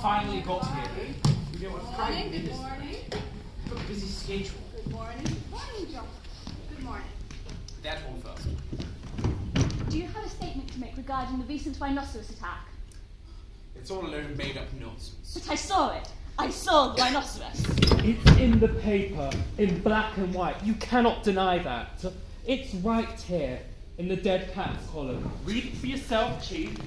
finally got here. You know what's Morning, good morning. Got a busy schedule. Good morning. Good morning, John. Good morning. That one first. Do you have a statement to make regarding the recent rhinoceros attack? It's all a load of made-up nonsense. But I saw it. I saw the rhinoceros. It's in the paper, in black and white. You cannot deny that. It's right here, in the dead cats column. Read it for yourself, Chief.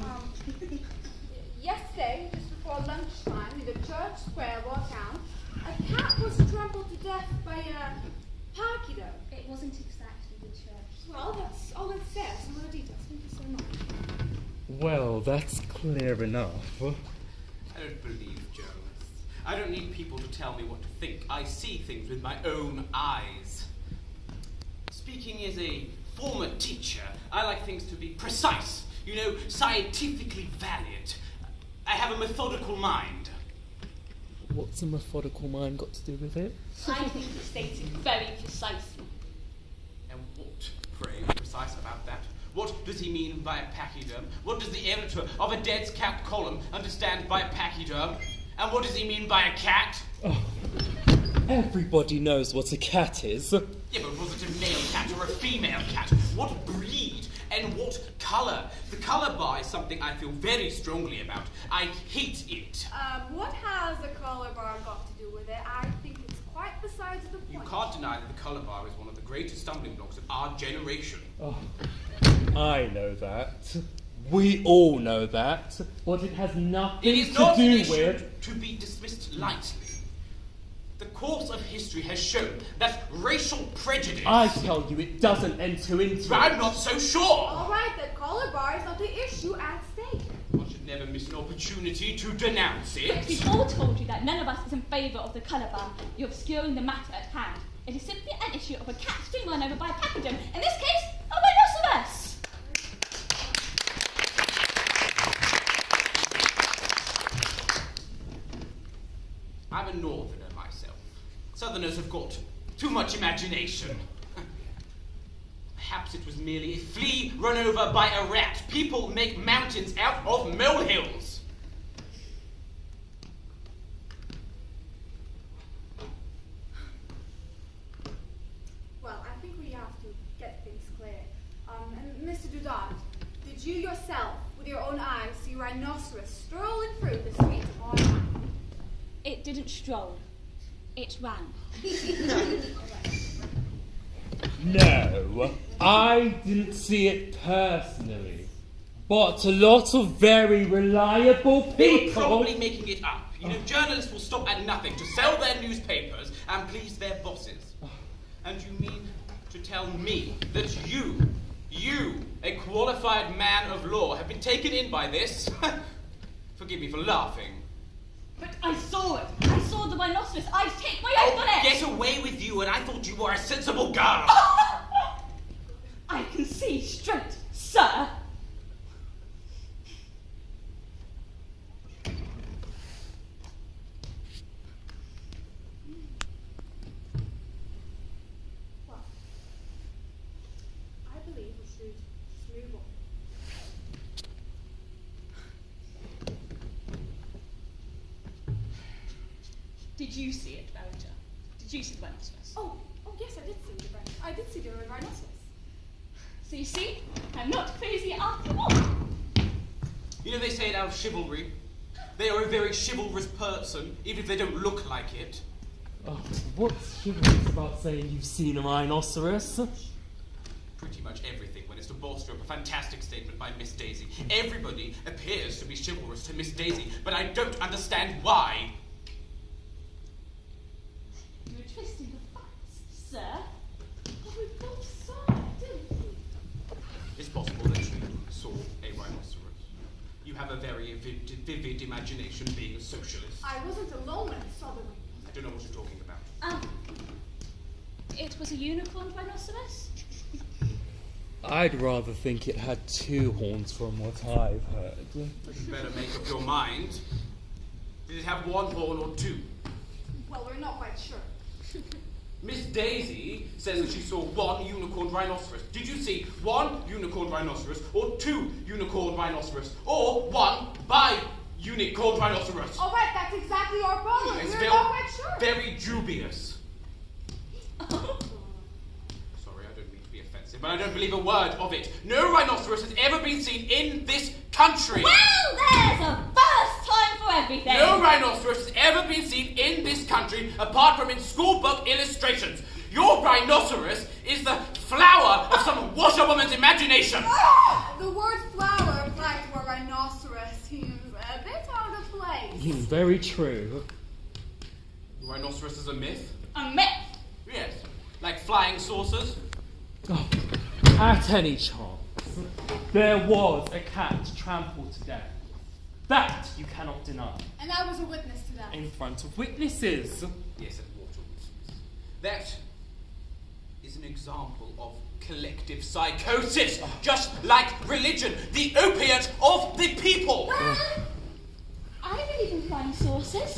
Yesterday, just before lunchtime, in the church square of our town, a cat was trampled to death by a parkido. It wasn't exactly the church. Well, that's all it says. Some other details. Thank you so much. Well, that's clear enough. I don't believe journalists. I don't need people to tell me what to think. I see things with my own eyes. Speaking as a former teacher, I like things to be precise, scientifically valid. I have a methodical mind. What's a methodical mind got to do with it? I think it states it very precisely. And what, pray, precise about that? What does he mean by a pachyderm? What does the editor of a dead cat column understand by a pachyderm? And what does he mean by a cat? Oh, everybody knows what a cat is. Yeah, but was it a male cat or a female cat? What breed and what colour? The colour bar is something I feel very strongly about. I hate it. What has the color bar got to do with it? I think it's quite besides the point. You can't deny that the colour bar is one of the greatest stumbling blocks of our generation. Oh, I know that. We all know that. But it has nothing It is to not an do issue with... to be dismissed lightly. The course of history has shown that racial prejudice... I tell you, it doesn't enter into it. I'm not so sure! All right, the color bar is not the issue at stake. One should never miss an opportunity to denounce But it. we've all told you that none of us is in favour of the colour bar. You're obscuring the matter at hand. It is simply an issue of a cat being run over by a pachyderm. In this case, a rhinoceros. I'm a northerner myself. Southerners have got too much imagination. Perhaps it was merely a flea run over by a rat. People make mountains out of molehills. Well, I think we have to get things clear. And Mr. Dudant, did you yourself, with your own eyes, see rhinoceros strolling through the streets of our town? It didn't stroll. It ran. No, I didn't see it personally. But a lot of very reliable They were people... probably making it up. Journalists will stop at nothing to sell their newspapers and please their bosses. And you mean to tell me that you, a qualified man of law, have been taken in by this? Forgive me for laughing. But I saw it. I saw the rhinoceros. I take my oath on it. Get away with you, and I thought you were a sensible girl. I can see straight, sir. Well, I believe we should just move on. Did you see it, Laboda? Did you see the rhinoceros? Oh, yes, I did see the rhinoceros. I did see the rhinoceros. So you see, I'm not crazy after all. They say it out of chivalry. They are a very chivalrous person, even if they don't look like it. Oh, what's chivalrous about saying you've seen a rhinoceros? Pretty much everything when it's to bolster up a fantastic statement by Miss Daisy. Everybody appears to be chivalrous to Miss Daisy, but I don't understand why. You're twisting the facts, sir. But we both saw it, didn't we? It's possible that you saw a rhinoceros. You have a very vivid imagination being a socialist. I wasn't alone when I saw the rhinoceros. I don't know what you're talking about. It was a unicorn rhinoceros? I'd rather think it had two horns from what I've heard. You better make up your mind. Did it have one horn or two? Well, we're not quite sure. Miss Daisy says that she saw one unicorn rhinoceros. Did you see one unicorn rhinoceros, or two unicorn rhinoceros, or one by unit called Rhinoceros. All right, that's exactly our problem. It's We're not quite sure. very dubious. Sorry, I don't mean to be offensive, but I don't believe a word of it. No rhinoceros has ever been seen in this country. Well, there's a first time for everything. No rhinoceros has ever been seen in this country apart from in schoolbook illustrations. Your rhinoceros is the flower of some washerwoman's imagination. The word flower applied to a rhinoceros seems a bit out of place. Very true. The rhinoceros is a myth? A myth. Yes. Like flying saucers? Oh, at any chance, there was a cat trampled to death. That you cannot deny. And I was a witness to that. In front of witnesses. Yes, and water witnesses. That is an example of collective psychosis, just like religion, the opiate of the people. I believe in flying saucers.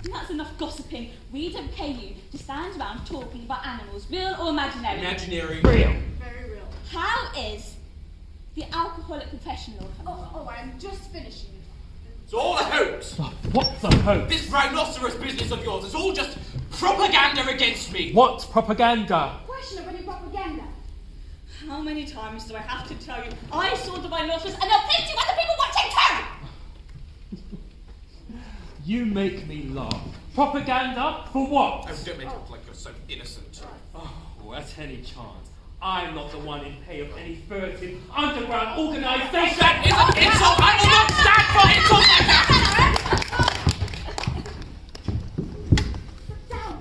And that's enough gossiping. We don't pay you to stand around talking about animals, real or imaginary. Imaginary. Real. Very real. How is the alcoholic professional? I'm just finishing it. It's all a hoax. Oh, what's a hoax? This rhinoceros business of yours is all just propaganda against me. What propaganda? Question of any propaganda. How many times do I have to tell you? I saw the rhinoceros and there are plenty of other people watching too! You make me laugh. Propaganda? For what? Oh, don't make it look like you're so innocent. Oh, at any chance. I'm not the one in pay of any furtive underground organisation. That is an insult! I will not stand for insults like that! Sit down.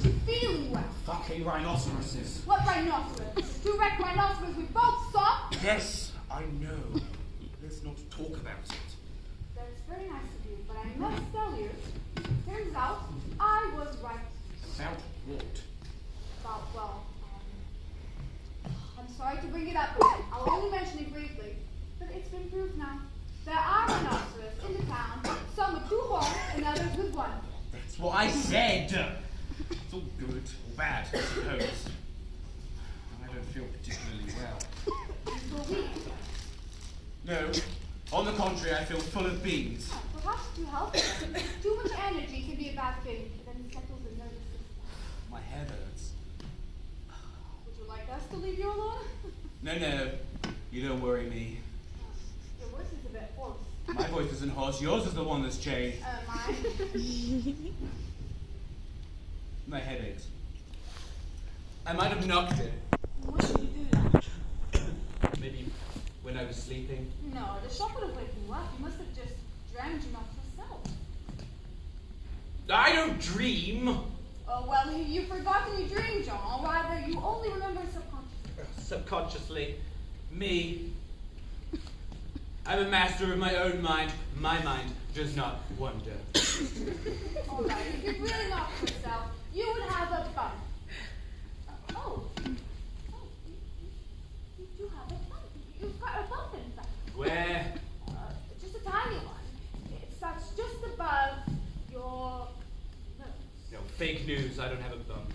She's feeling well. Fucking rhinoceroses. What rhinoceros? Two wrecked rhinoceros we both saw? Yes, I know. Let's not talk about it. That's very nice of you, but I must tell you, turns out I was right. About what? I'm sorry to bring it up again. I'll only mention it briefly, but it's been proved now. There are rhinoceros in the town, some with 2 horns and others with 1. That's what I said. It's all good or bad, I suppose. I don't feel particularly well. You feel weak. No, on the contrary, I feel full of beans. Perhaps too healthy. Too much energy can be a bad thing, but then it settles the nervous system. My head hurts. Would you like us to leave you alone? No, you don't worry me. Your voice is a bit hoarse. My voice isn't hoarse, yours is the one that's changed. Mine? My head aches. I might have knocked it. When did you do that? Maybe when I was sleeping. No, the shock would have waken you up. You must have just drowned you knocked yourself. I don't dream. Oh, well, you've forgotten you dream, John. Or rather, you only remember subconsciously. Subconsciously. Me. I'm a master of my own mind. My mind does not wander. All right, if you really knocked yourself, you would have a bump. Oh, you do have a bump. You've got a bump, in fact. Where? Just a tiny one. That's just above your nose. No, fake news. I don't have a bump.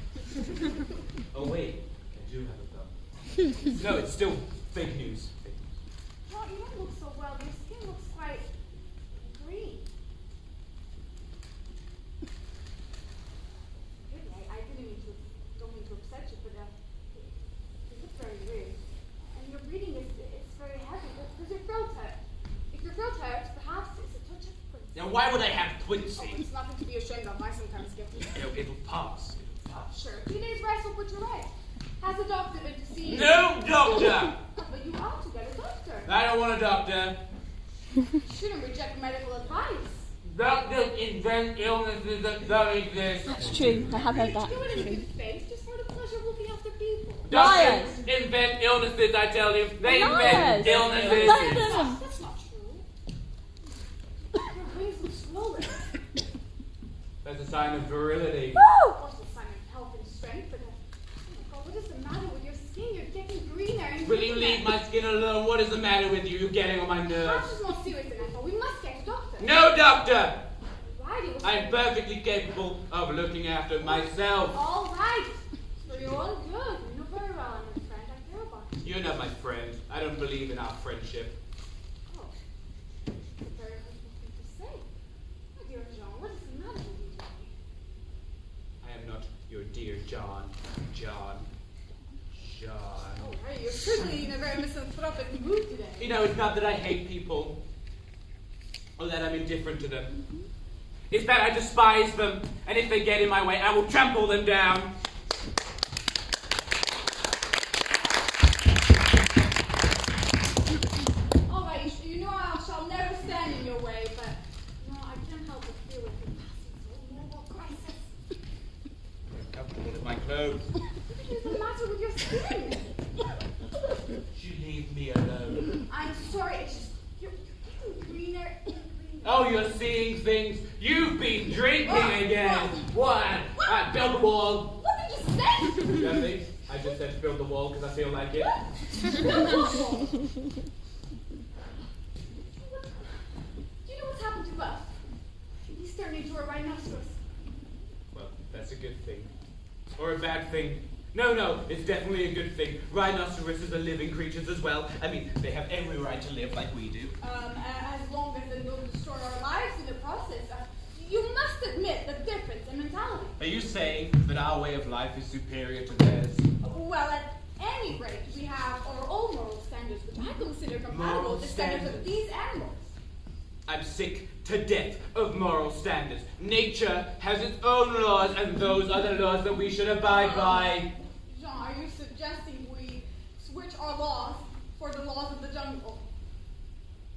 Oh, wait. I do have a bump. No, it's still fake news. Fake news. Well, you don't look so well. Your skin looks quite green. Really, I don't mean to upset you, but you look very weird. And your breathing is very heavy. Does your throat hurt? If your throat hurts, perhaps it's a touch of quince. Now, why would I have Oh, quincy? it's nothing to be ashamed of. I sometimes get these. No, it'll pass. It'll pass. Sure, a few days rest will put you right. Has a doctor been to see you? No doctor! But you ought to get a doctor. I don't want a doctor. You shouldn't reject medical advice. Doctors invent illnesses that don't exist. That's true. I have heard that. Do it in good faith, just for the pleasure of looking after people. Liars. Doctors invent illnesses, I tell you. They Liars. invent illnesses. Liars. That's not true. Your brains look swollen. That's a sign of virility. Woo! Of course, it's a sign of health and strength, but oh my God, what is the matter with your skin? You're getting greener and Will you greener. leave my skin alone? What is the matter with you? You're getting on my nerves. Perhaps it's more serious than I thought. We must get a doctor. No doctor! Right, it was I'm perfectly capable of looking after myself. all right. For your own good. You know very well I'm your friend. I care about you. You're not my friend. I don't believe in our friendship. Oh. John. Oh, hey, you're certainly in a very misanthropic mood today. You know, it's not that I hate people, or that I'm indifferent to them. It's that I despise them, and if they get in my way, I will trample them down. All right, you know I shall never stand in your way, but I can't help but feel like you're passing through a moral crisis. I'm comfortable in my clothes. What is the matter with your skin? You leave me alone. I'm sorry, it's just you're getting greener and greener. Oh, you're seeing things. You've been drinking again. What? Build the wall. What did you say? Nothing. I just said to build the wall because I feel like it. Do you know what's happened to Buff? He's turned into a rhinoceros. Well, that's a good thing. Or a bad thing. No, it's definitely a good thing. Rhinoceroses are living creatures as well. I mean, they have every right to live like we do. As long as they don't destroy our lives in the process, you must admit the difference in mentality. Are you saying that our way of life is superior to theirs? Well, at any rate, we have our own moral standards, which I consider compatible with the standards of these animals. I'm sick to death of moral standards. Nature has its own laws, and those are the laws that we should abide by. Jean, are you suggesting we switch our laws for the laws of the jungle?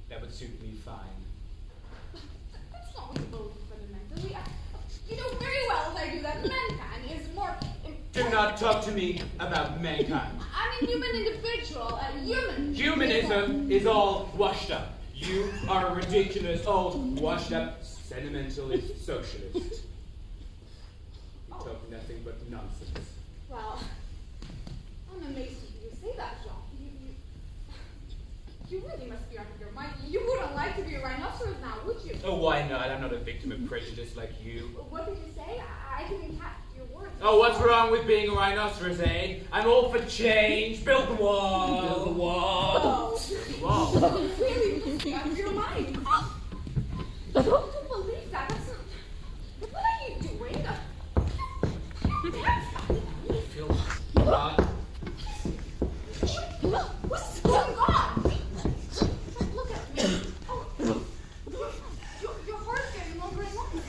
That would suit me fine. That's not what you believe fundamentally. You know very well as I do that mankind is more... Do not talk to me about mankind. I'm a human individual, Humanism is all washed up. You are a ridiculous, old, washed up, sentimentalist socialist. You talk nothing but nonsense. Well, I'm amazed to hear you say that, Jean. You really must be out of your mind. You wouldn't like to be a rhinoceros now, would you? Oh, why not? I'm not a victim of prejudice like you. What did you say? I didn't catch your words. Oh, what's wrong with being a rhinoceros, eh? I'm all for change. Build the wall. Build the wall. Oh. Build the wall. You really must be out of your mind. I don't believe that. That's not... What are you doing? I feel hot. What's going on? Look at me. Oh, your heart's getting longer and longer.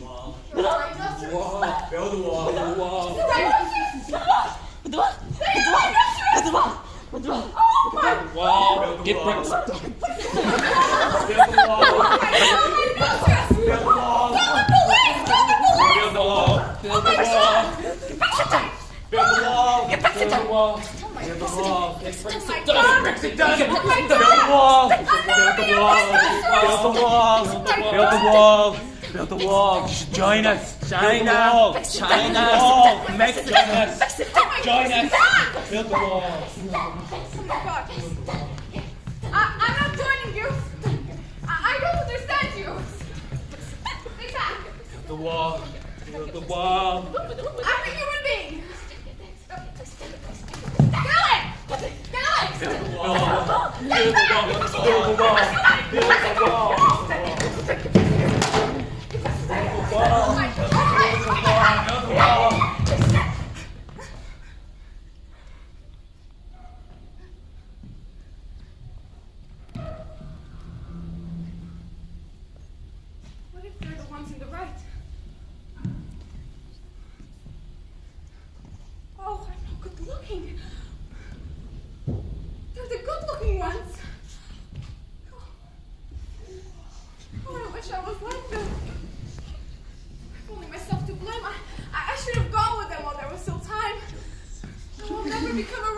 Wall. You're a rhinoceros. Wall. Build the wall. Build the wall. The rhinoceros. The rhinoceros. Oh my Wall. Get bricks. Build the wall. rhinoceros. Build the wall. Call the police. Call the police. Build the wall. Oh my God. Build the wall. Build the wall. Oh my Build the God. wall. Oh my God. Bricks it does. Oh my Build the God. wall. I'm Build the wall. Build the wall. Build the wall. Build the wall. You should join us. Join us. Join us. Make it join us. Join us. Build the wall. Oh my God. I'm not joining you. I don't understand you. Stay back. Build the wall. Build the wall. I'm a human being. Get away. Build the wall. Build the wall. Build the wall. Build the wall. Oh my God. Build the wall. What if they're the ones in the right? Oh, I'm not good looking. They're the good looking ones. Oh, I wish I was like them. I'm only myself to blame. I should have gone with them while there was still time. I will never become a